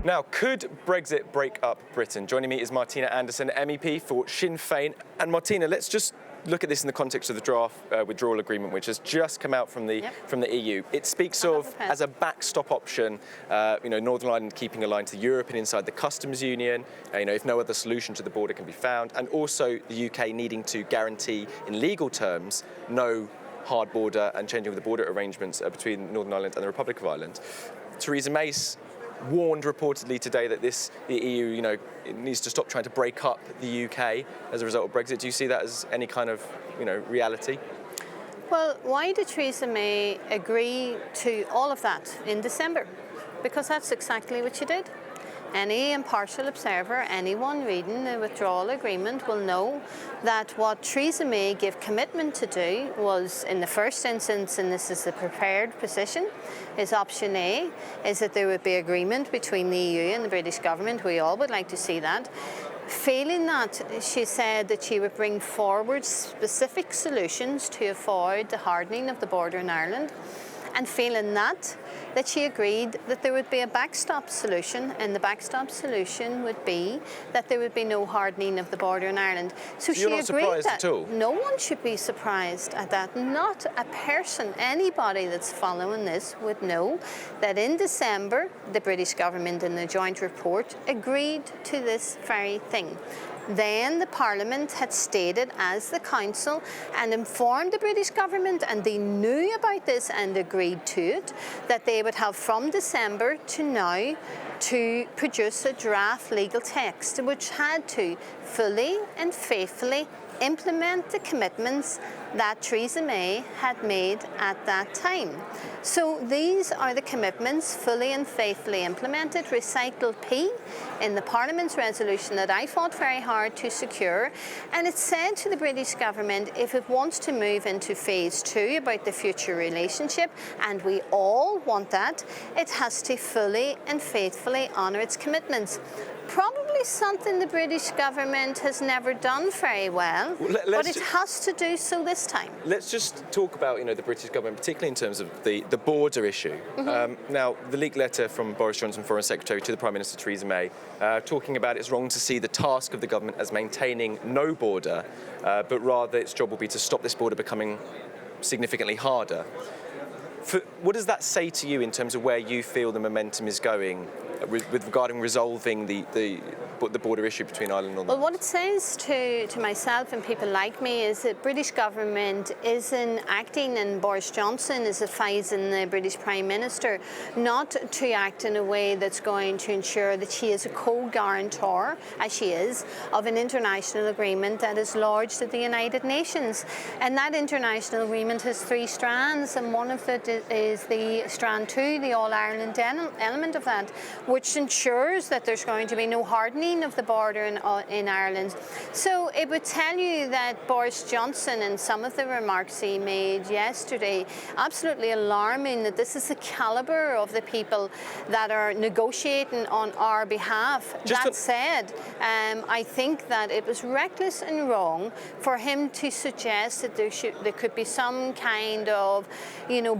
Now, could Brexit break up Britain? Joining me is Martina Anderson, MEP for Sinn Féin. And Martina, let's just look at this in the context of the draft withdrawal agreement, which has just come out from the EU. It speaks of, as a backstop option, Northern Ireland keeping aligned to Europe and inside the customs union, if no other solution to the border can be found, and also the UK needing to guarantee in legal terms no hard border and changing of the border arrangements between Northern Ireland and the Republic of Ireland. Theresa May warned reportedly today that the EU, it needs to stop trying to break up the UK as a result of Brexit. Do you see that as any kind of, reality? Well, why did Theresa May agree to all of that in December? Because that's exactly what she did. Any impartial observer, anyone reading the withdrawal agreement will know that what Theresa May gave commitment to do was, in the first instance, and this is the prepared position, is option A, is that there would be agreement between the EU and the British government. We all would like to see that. Failing that, she said that she would bring forward specific solutions to avoid the hardening of the border in Ireland. And failing that she agreed that there would be a backstop solution, and the backstop solution would be that there would be no hardening of the border in Ireland. So you're not surprised at all? No one should be surprised at that. Not a person, anybody that's following this would know that in December, the British government in the joint report agreed to this very thing. Then the Parliament had stated as the Council and informed the British government, and they knew about this and agreed to it, that they would have from December to now to produce a draft legal text which had to fully and faithfully implement the commitments that Theresa May had made at that time. So these are the commitments, fully and faithfully implemented. Recital P in the Parliament's resolution that I fought very hard to secure, and it said to the British government, if it wants to move into phase 2 about the future relationship, and we all want that, it has to fully and faithfully honour its commitments. Probably something the British government has never done very well, but it has to do so this time. Let's just talk about, the British government, particularly in terms of the border issue. Now, the leaked letter from Boris Johnson, Foreign Secretary, to the Prime Minister Theresa May, talking about it's wrong to see the task of the government as maintaining no border, but rather its job will be to stop this border becoming significantly harder. What does that say to you in terms of where you feel the momentum is going with regarding resolving the border issue between Ireland and Northern Ireland? Well, what it says to myself and people like me is that British government isn't acting, and Boris Johnson is advising the British Prime Minister not to act in a way that's going to ensure that she is a co-guarantor, as she is, of an international agreement that is lodged at the United Nations. And that international agreement has 3 strands, and one of it is the strand 2, the All-Ireland element of that, which ensures that there's going to be no hardening of the border in Ireland. So it would tell you that Boris Johnson, and some of the remarks he made yesterday, absolutely alarming, that this is the calibre of the people that are negotiating on our behalf. That said, I think that it was reckless and wrong for him to suggest that there could be some kind of,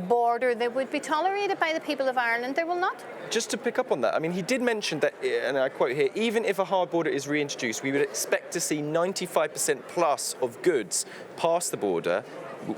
border that would be tolerated by the people of Ireland. There will not. Just to pick up on that, he did mention that, and I quote here, even if a hard border is reintroduced, we would expect to see 95% plus of goods pass the border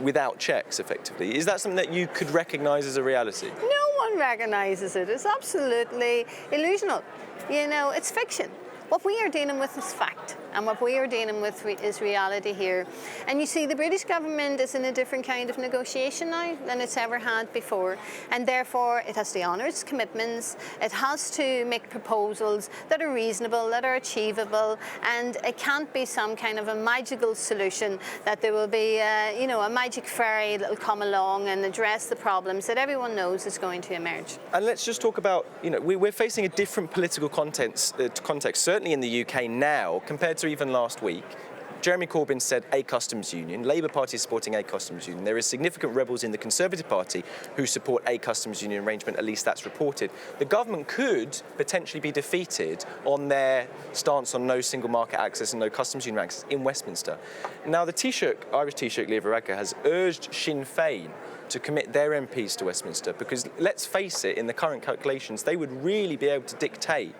without checks, effectively. Is that something that you could recognise as a reality? No one recognises it. It's absolutely illusional. It's fiction. What we are dealing with is fact, and what we are dealing with is reality here. And you see, the British government is in a different kind of negotiation now than it's ever had before, and therefore it has to honour its commitments, it has to make proposals that are reasonable, that are achievable, and it can't be some kind of a magical solution that there will be a magic fairy that will come along and address the problems that everyone knows is going to emerge. And let's just talk about, we're facing a different political context, certainly in the UK now, compared to even last week. Jeremy Corbyn said a customs union. Labour Party is supporting a customs union. There is significant rebels in the Conservative Party who support a customs union arrangement, at least that's reported. The government could potentially be defeated on their stance on no single market access and no customs union access in Westminster. Now, the Irish Taoiseach Leo Varadkar has urged Sinn Féin to commit their MPs to Westminster? Because let's face it, in the current calculations, they would really be able to dictate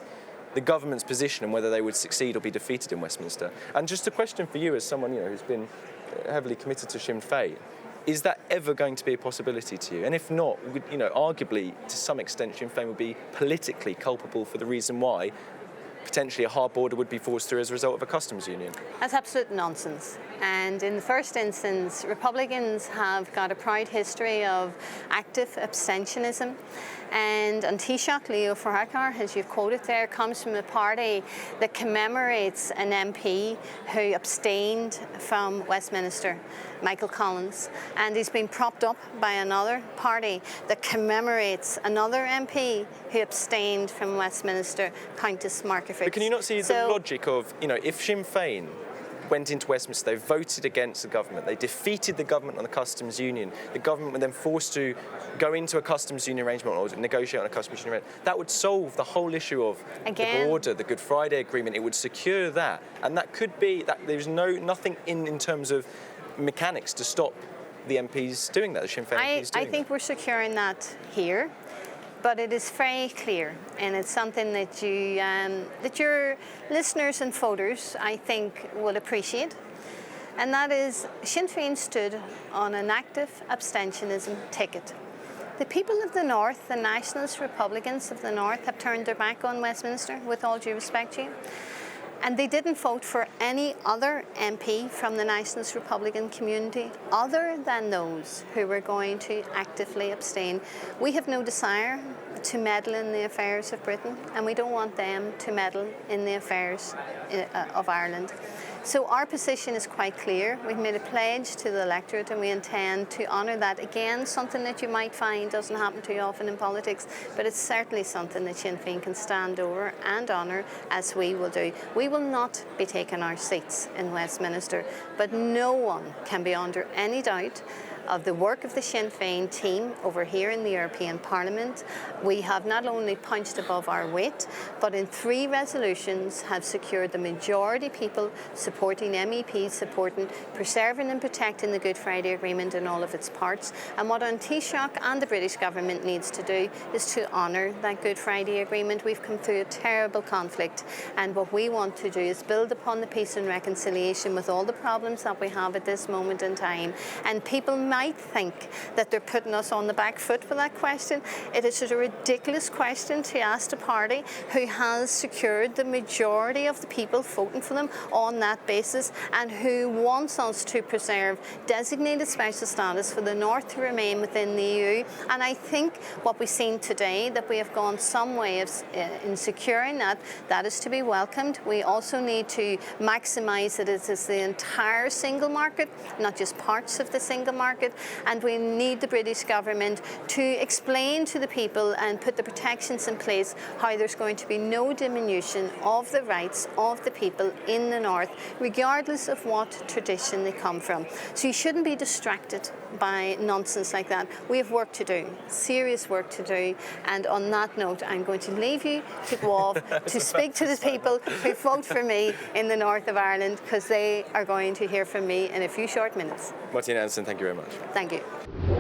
the government's position and whether they would succeed or be defeated in Westminster. And just a question for you as someone who's been heavily committed to Sinn Féin, is that ever going to be a possibility to you? And if not, arguably to some extent Sinn Féin would be politically culpable for the reason why potentially a hard border would be forced through as a result of a customs union. That's absolute nonsense. And in the first instance, Republicans have got a proud history of active abstentionism. And Taoiseach Leo Varadkar, as you've quoted there, comes from a party that commemorates an MP who abstained from Westminster, Michael Collins. And he's been propped up by another party that commemorates another MP who abstained from Westminster, Countess Markievicz. But can you not see the logic of, if Sinn Féin went into Westminster, they voted against the government, they defeated the government on the customs union, the government were then forced to go into a customs union arrangement or negotiate on a customs union arrangement, that would solve the whole issue of the border, the Good Friday Agreement. It would secure that, and that could be that there's nothing in terms of mechanics to stop the MPs doing that, the Sinn Féin MPs doing I think we're securing that here. But it is very clear, and it's something that that your listeners and voters, I think, will appreciate. And that is, Sinn Féin stood on an active abstentionism ticket. The people of the North, the Nationalist Republicans of the North, have turned their back on Westminster, with all due respect to you. And they didn't vote for any other MP from the Nationalist Republican community other than those who were going to actively abstain. We have no desire to meddle in the affairs of Britain, and we don't want them to meddle in the affairs of Ireland. So our position is quite clear. We've made a pledge to the electorate, and we intend to honour that. Again, something that you might find doesn't happen too often in politics, but it's certainly something that Sinn Féin can stand over and honour, as we will do. We will not be taking our seats in Westminster, but no one can be under any doubt of the work of the Sinn Féin team over here in the European Parliament. We have not only punched above our weight, but in 3 resolutions have secured the majority people supporting MEPs, supporting preserving and protecting the Good Friday Agreement in all of its parts. And what Taoiseach and the British government needs to do is to honour that Good Friday Agreement. We've come through a terrible conflict, and what we want to do is build upon the peace and reconciliation with all the problems that we have at this moment in time. And people might think that they're putting us on the back foot for that question. It is a ridiculous question to ask a party who has secured the majority of the people voting for them on that basis, and who wants us to preserve designated special status for the North to remain within the EU. And I think what we've seen today, that we have gone some way in securing that, that is to be welcomed. We also need to maximise that it is the entire single market, not just parts of the single market. And we need the British government to explain to the people and put the protections in place how there's going to be no diminution of the rights of the people in the North, regardless of what tradition they come from. So you shouldn't be distracted by nonsense like that. We have work to do, serious work to do. And on that note, I'm going to leave you to go off to speak to the people who vote for me in the North of Ireland, because they are going to hear from me in a few short minutes. Martina Anderson, thank you very much. Thank you.